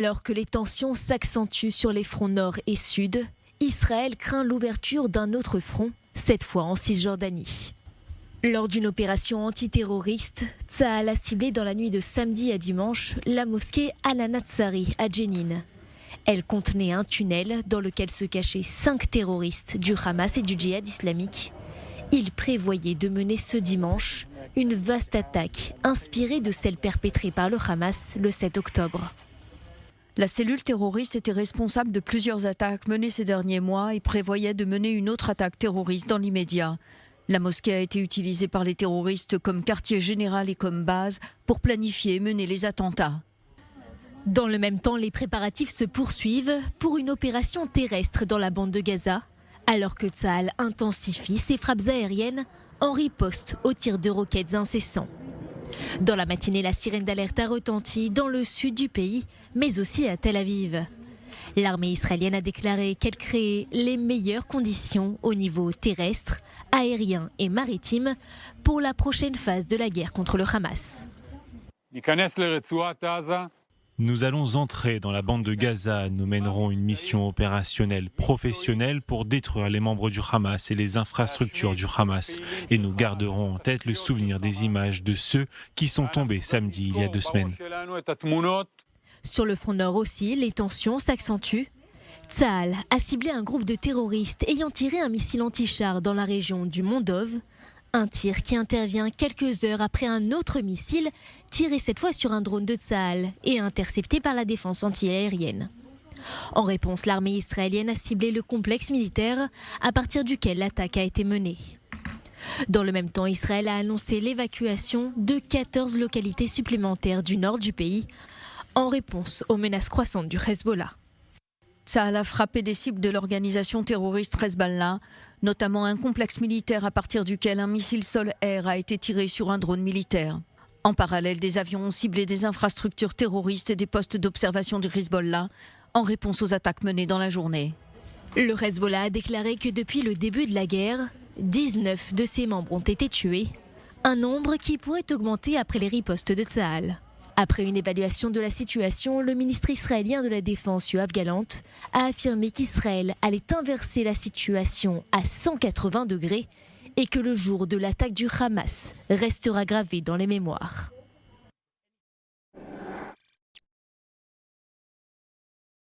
Alors que les tensions s'accentuent sur les fronts nord et sud, Israël craint l'ouverture d'un autre front, cette fois en Cisjordanie. Lors d'une opération antiterroriste, Tsahal a ciblé dans la nuit de samedi à dimanche la mosquée Al-Natsari à Jenin. Elle contenait un tunnel dans lequel se cachaient 5 terroristes du Hamas et du djihad islamique. Ils prévoyaient de mener ce dimanche une vaste attaque inspirée de celle perpétrée par le Hamas le 7 octobre. La cellule terroriste était responsable de plusieurs attaques menées ces derniers mois et prévoyait de mener une autre attaque terroriste dans l'immédiat. La mosquée a été utilisée par les terroristes comme quartier général et comme base pour planifier et mener les attentats. Dans le même temps, les préparatifs se poursuivent pour une opération terrestre dans la bande de Gaza, alors que Tsahal intensifie ses frappes aériennes en riposte aux tirs de roquettes incessants. Dans la matinée, la sirène d'alerte a retenti dans le sud du pays, mais aussi à Tel Aviv. L'armée israélienne a déclaré qu'elle créait les meilleures conditions au niveau terrestre, aérien et maritime pour la prochaine phase de la guerre contre le Hamas. Nous allons entrer dans la bande de Gaza. Nous mènerons une mission opérationnelle professionnelle pour détruire les membres du Hamas et les infrastructures du Hamas. Et nous garderons en tête le souvenir des images de ceux qui sont tombés samedi il y a 2 semaines. Sur le front nord aussi, les tensions s'accentuent. Tsahal a ciblé un groupe de terroristes ayant tiré un missile anti-char dans la région du Mont Dov. Un tir qui intervient quelques heures après un autre missile tiré cette fois sur un drone de Tsahal et intercepté par la défense antiaérienne. En réponse, l'armée israélienne a ciblé le complexe militaire à partir duquel l'attaque a été menée. Dans le même temps, Israël a annoncé l'évacuation de 14 localités supplémentaires du nord du pays en réponse aux menaces croissantes du Hezbollah. Tsahal a frappé des cibles de l'organisation terroriste Hezbollah, notamment un complexe militaire à partir duquel un missile sol-air a été tiré sur un drone militaire. En parallèle, des avions ont ciblé des infrastructures terroristes et des postes d'observation du Hezbollah en réponse aux attaques menées dans la journée. Le Hezbollah a déclaré que depuis le début de la guerre, 19 de ses membres ont été tués, un nombre qui pourrait augmenter après les ripostes de Tsahal. Après une évaluation de la situation, le ministre israélien de la Défense, Yoav Gallant, a affirmé qu'Israël allait inverser la situation à 180 degrés et que le jour de l'attaque du Hamas restera gravé dans les mémoires.